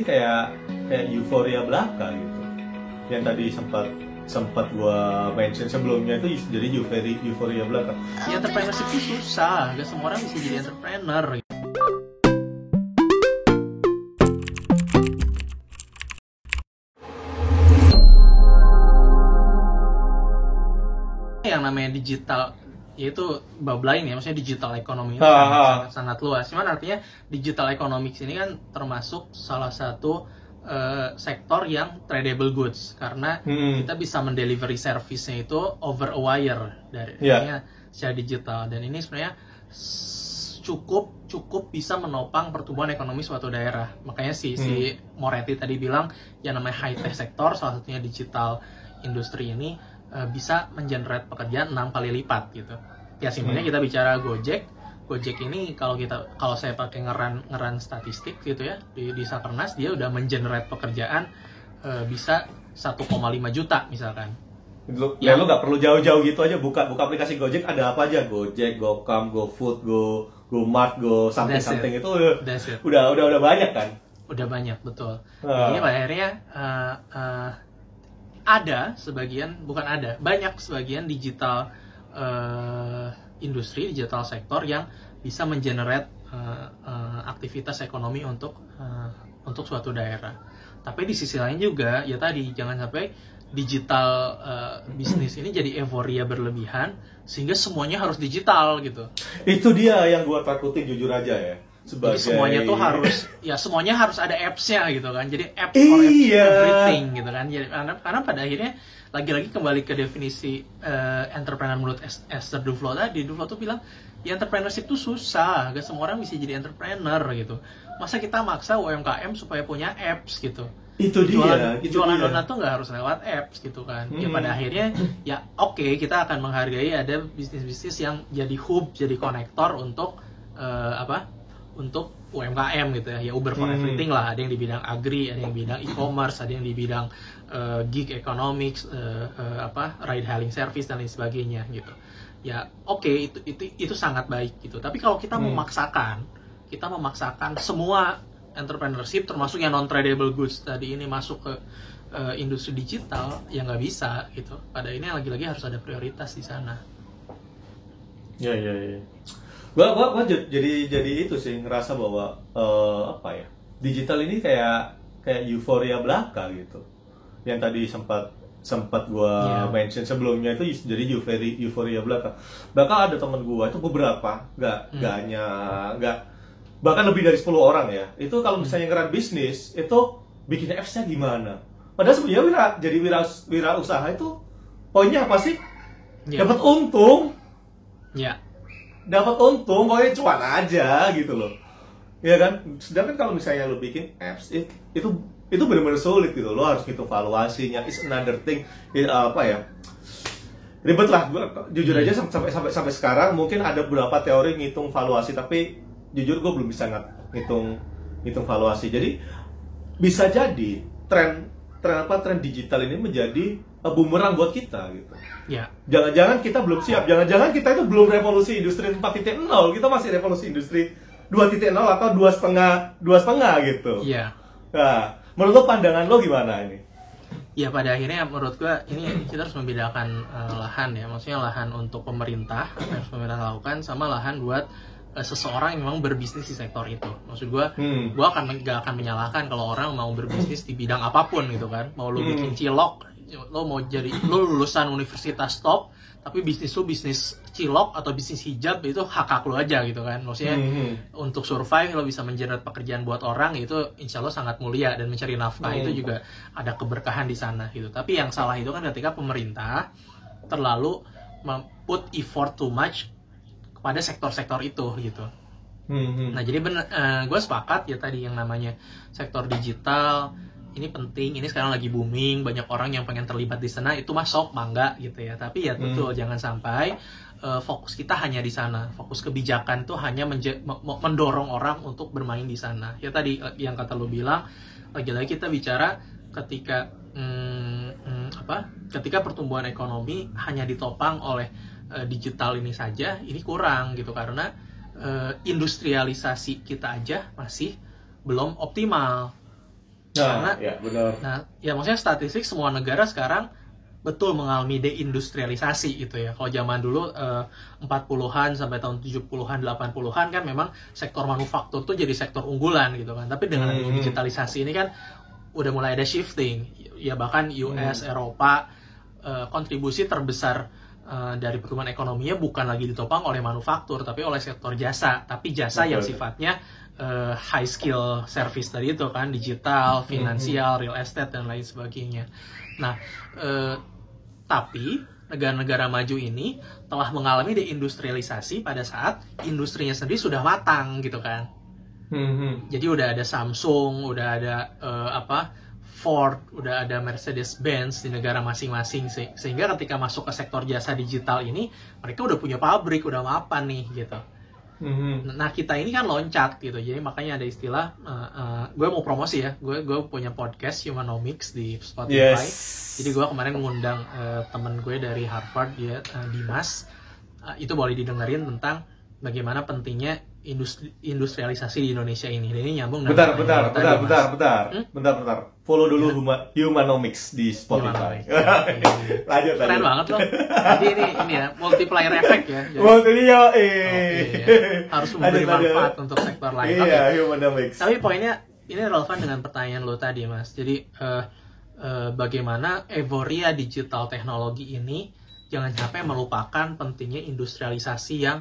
kayak euforia belaka gitu. Yang tadi sempat gua mention sebelumnya itu jadi euforia belaka. Ya, entrepreneurship itu susah, gak semua orang bisa jadi entrepreneur. Yang namanya digital, yaitu bab lain ya, maksudnya digital ekonomi itu sangat luas. Cuman artinya digital economics ini kan termasuk salah satu sektor yang tradable goods, karena kita bisa mendelivery service-nya itu over a wire dari secara digital, dan ini sebenarnya cukup bisa menopang pertumbuhan ekonomi suatu daerah. Makanya si Moretti tadi bilang yang namanya high tech sektor, salah satunya digital industri ini bisa mengenerate pekerjaan 6 kali lipat gitu. Ya simpelnya kita bicara Gojek ini kalau saya pakai ngeran statistik gitu ya di Sakernas, dia udah mengenerate pekerjaan bisa 1,5 juta misalkan. Lu nggak perlu jauh-jauh gitu aja, buka aplikasi Gojek, ada apa aja, Gojek, GoCam, GoFood, GoMart, Go something itu udah banyak kan? Udah banyak, betul. Jadi pada akhirnya banyak sebagian digital industri, digital sektor yang bisa mengenerate aktivitas ekonomi untuk suatu daerah. Tapi di sisi lain juga ya tadi, jangan sampai digital bisnis ini jadi euforia berlebihan sehingga semuanya harus digital gitu. Itu dia yang gua takutin, jujur aja ya. Jadi semuanya tuh semuanya harus ada apps-nya gitu kan. Jadi apps for everything gitu kan. Jadi karena pada akhirnya lagi-lagi kembali ke definisi entrepreneur menurut Esther Duflo tadi. Duflo tuh bilang ya entrepreneurship tuh susah, gak semua orang bisa jadi entrepreneur gitu. Masa kita maksa UMKM supaya punya apps gitu. Jualan donat tuh nggak harus lewat apps gitu kan. Ya pada akhirnya ya oke, kita akan menghargai ada bisnis-bisnis yang jadi hub, jadi konektor untuk untuk UMKM gitu ya. Ya Uber for everything lah, ada yang di bidang agri, ada yang di bidang e-commerce, ada yang di bidang gig economics, ride hailing service dan lain sebagainya gitu. Ya oke, itu sangat baik gitu. Tapi kalau kita memaksakan semua entrepreneurship termasuk yang non tradable goods tadi ini masuk ke industri digital, ya nggak bisa gitu. Pada ini lagi-lagi harus ada prioritas di sana. Ya. Gua jadi itu sih, ngerasa bahwa digital ini kayak euforia belaka gitu. Yang tadi sempat gua mention sebelumnya itu jadi euforia belaka. Bahkan ada temen gua itu beberapa, bahkan lebih dari 10 orang ya. Itu kalau misalnya ngeran bisnis itu bikin apps-nya gimana? Padahal sebenarnya jadi wira usaha itu poinnya apa sih? Dapat untung. Dapat untung, pokoknya cuan aja gitu loh, ya kan. Sedangkan kalau misalnya lo bikin apps itu benar-benar sulit gitu. Lo harus ngitung valuasinya, is another thing, ribet lah. Jujur aja sampai sekarang mungkin ada beberapa teori ngitung valuasi, tapi jujur gue belum bisa ngitung valuasi. Jadi bisa jadi tren digital ini menjadi bumerang buat kita gitu. Ya. Jangan-jangan kita belum siap, jangan-jangan kita itu belum revolusi industri 4.0, kita masih revolusi industri 2.0 atau 2,5 gitu. Iya. Nah, menurut lo pandangan lo gimana ini? Ya pada akhirnya menurut gua ini kita harus membedakan lahan ya, maksudnya lahan untuk pemerintah yang harus pemerintah lakukan sama lahan buat seseorang yang memang berbisnis di sektor itu. Maksud gua gak akan menyalahkan kalau orang mau berbisnis di bidang apapun gitu kan. Mau lu bikin cilok, lo lulusan universitas top, tapi bisnis lu bisnis cilok atau bisnis hijab, itu hak lo aja gitu kan. Maksudnya untuk survive lo bisa mengenerate pekerjaan buat orang, itu insya Allah sangat mulia, dan mencari nafkah itu juga ada keberkahan di sana gitu. Tapi yang salah itu kan ketika pemerintah terlalu put effort too much kepada sektor-sektor itu gitu. Nah jadi gue sepakat ya tadi, yang namanya sektor digital ini penting, ini sekarang lagi booming, banyak orang yang pengen terlibat di sana, itu masuk mangga gitu ya. Tapi ya betul, jangan sampai fokus kita hanya di sana. Fokus kebijakan tuh hanya mendorong orang untuk bermain di sana. Ya tadi yang kata lu bilang, lagi-lagi kita bicara ketika ketika pertumbuhan ekonomi hanya ditopang oleh digital ini saja, ini kurang gitu, karena industrialisasi kita aja masih belum optimal. Karena, ya benar. Nah, ya maksudnya statistik semua negara sekarang betul mengalami deindustrialisasi gitu ya. Kalau zaman dulu 40-an sampai tahun 70-an, 80-an kan memang sektor manufaktur tuh jadi sektor unggulan gitu kan. Tapi dengan digitalisasi ini kan udah mulai ada shifting. Ya bahkan US, Eropa kontribusi terbesar dari pertumbuhan ekonominya bukan lagi ditopang oleh manufaktur tapi oleh sektor jasa. Tapi jasa yang sifatnya high skill service tadi itu kan, digital, finansial, real estate dan lain sebagainya. Nah, tapi negara-negara maju ini telah mengalami deindustrialisasi pada saat industrinya sendiri sudah matang gitu kan. Jadi udah ada Samsung, udah ada Ford, udah ada Mercedes-Benz di negara masing-masing, sehingga ketika masuk ke sektor jasa digital ini mereka udah punya pabrik, udah mapan nih gitu. Nah kita ini kan loncat gitu, jadi makanya ada istilah gue mau promosi ya, gue punya podcast Humanomics di Spotify. Jadi gue kemarin ngundang temen gue dari Harvard, dia Dimas. Itu boleh didengerin tentang bagaimana pentingnya industrialisasi di Indonesia ini. Dan ini nyambung dengan bentar. Follow dulu Humanomics di Spotify. Lanjut. Keren banget loh. Jadi ini ya multiplier effect ya. Jadi, harus memberi manfaat untuk sektor lain. Iya, Humanomics. Tapi poinnya ini relevan dengan pertanyaan lo tadi, Mas. Jadi bagaimana euforia digital teknologi ini jangan sampai melupakan pentingnya industrialisasi yang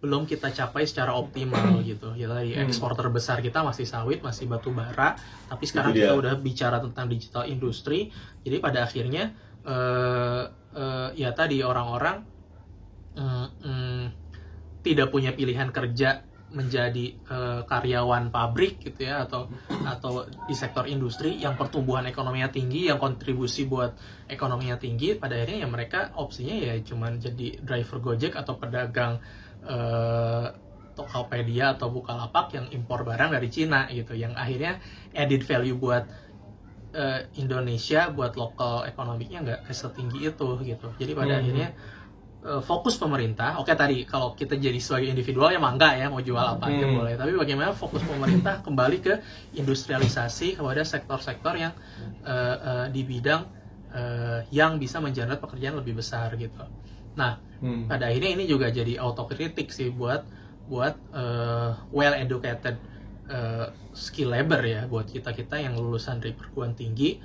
belum kita capai secara optimal gitu. Ya tadi ekspor terbesar kita masih sawit, masih batu bara, tapi sekarang kita udah bicara tentang digital industri. Jadi pada akhirnya ya tadi orang-orang tidak punya pilihan kerja menjadi karyawan pabrik gitu ya, atau di sektor industri yang pertumbuhan ekonominya tinggi, yang kontribusi buat ekonominya tinggi. Pada akhirnya ya mereka opsinya ya cuman jadi driver Gojek atau pedagang Tokopedia atau Bukalapak yang impor barang dari Cina gitu, yang akhirnya added value buat Indonesia, buat lokal ekonominya nggak setinggi itu gitu. Jadi pada akhirnya fokus pemerintah, oke tadi kalau kita jadi sebagai individual ya mangga ya mau jual apa aja boleh, tapi bagaimana fokus pemerintah kembali ke industrialisasi kepada sektor-sektor yang di bidang yang bisa mengenerate pekerjaan lebih besar gitu. Nah, pada akhirnya ini juga jadi autokritik sih buat well educated skill labor ya, buat kita yang lulusan dari perguruan tinggi.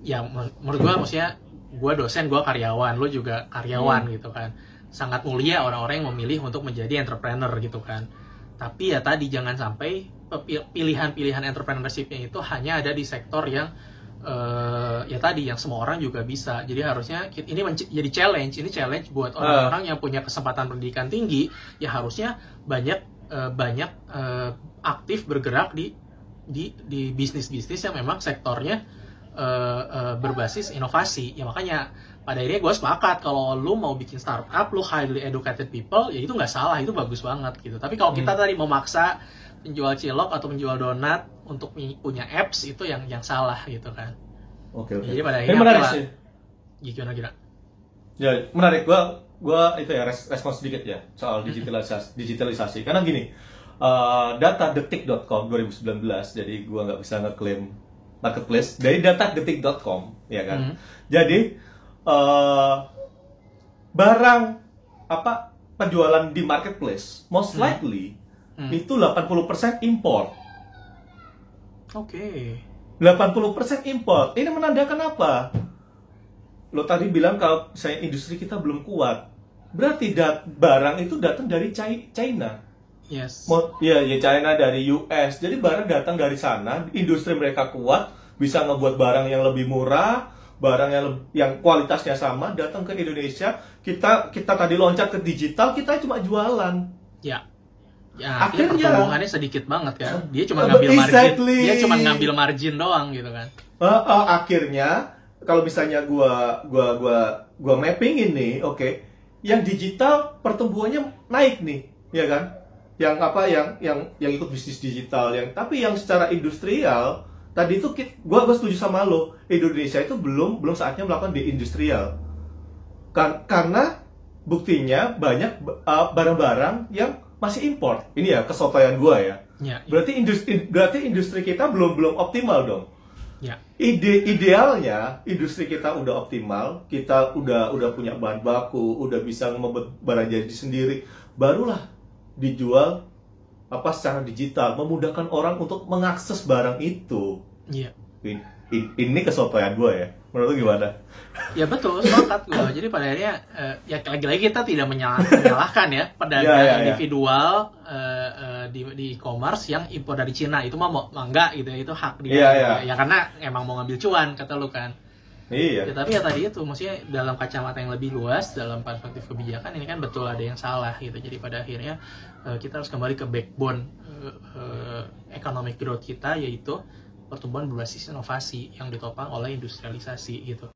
Ya menurut gue maksudnya gue dosen, gue karyawan, lo juga karyawan gitu kan. Sangat mulia orang-orang yang memilih untuk menjadi entrepreneur gitu kan. Tapi ya tadi jangan sampai pilihan-pilihan entrepreneurship-nya itu hanya ada di sektor yang ya tadi yang semua orang juga bisa. Jadi harusnya ini jadi challenge buat orang-orang yang punya kesempatan pendidikan tinggi, ya harusnya banyak aktif bergerak di bisnis-bisnis yang memang sektornya berbasis inovasi. Ya makanya pada akhirnya gue sepakat kalau lu mau bikin startup, lu highly educated people, ya itu nggak salah, itu bagus banget gitu. Tapi kalau kita tadi memaksa penjual cilok atau penjual donat untuk punya apps, itu yang salah gitu kan. Oke. Jadi pada akhirnya menarik sih. Gimana kira? Ya menarik. Gua itu ya respon sedikit ya soal digitalisasi. Karena gini, datadetik.com 2019, jadi gua nggak bisa ngeklaim marketplace dari datadetik.com, ya kan. Jadi barang penjualan di marketplace most likely itu 80% import. Oke. 80% import. Ini menandakan apa? Lo tadi bilang kalau misalnya industri kita belum kuat, berarti barang itu datang dari China. Yes. Ya China dari US. Jadi barang datang dari sana, industri mereka kuat, bisa ngebuat barang yang lebih murah, barang yang kualitasnya sama, datang ke Indonesia. Kita tadi loncat ke digital, kita cuma jualan. Ya. Ya, akhirnya pertumbuhannya sedikit banget kan. Dia cuma ngambil margin. Dia cuma ngambil margin doang gitu kan. Akhirnya kalau misalnya gua mapping ini, oke. Yang digital pertumbuhannya naik nih, ya kan? Yang ikut bisnis digital, tapi yang secara industrial tadi itu gua setuju sama lo. Indonesia itu belum saatnya melakukan deindustrial. Karena buktinya banyak barang-barang yang masih import. Ini ya kesotoyan gua ya. Berarti industri kita belum optimal dong. Ya. Idealnya industri kita udah optimal, kita udah punya bahan baku, udah bisa membuat barang jadi sendiri, barulah dijual secara digital, memudahkan orang untuk mengakses barang itu. Iya. Ini kesotoyan gue ya. Menurut lu gimana? Ya betul, sepakat gue. Jadi pada akhirnya ya lagi-lagi kita tidak menyalahkan ya pedagang individual di e-commerce yang impor dari Cina. Itu mah enggak gitu ya, itu hak dia. Ya karena emang mau ngambil cuan kata lu kan. Iya. Ya, tapi ya tadi itu maksudnya dalam kacamata yang lebih luas, dalam perspektif kebijakan ini kan betul ada yang salah gitu. Jadi pada akhirnya kita harus kembali ke backbone economic growth kita, yaitu pertumbuhan berbasis inovasi yang ditopang oleh industrialisasi gitu.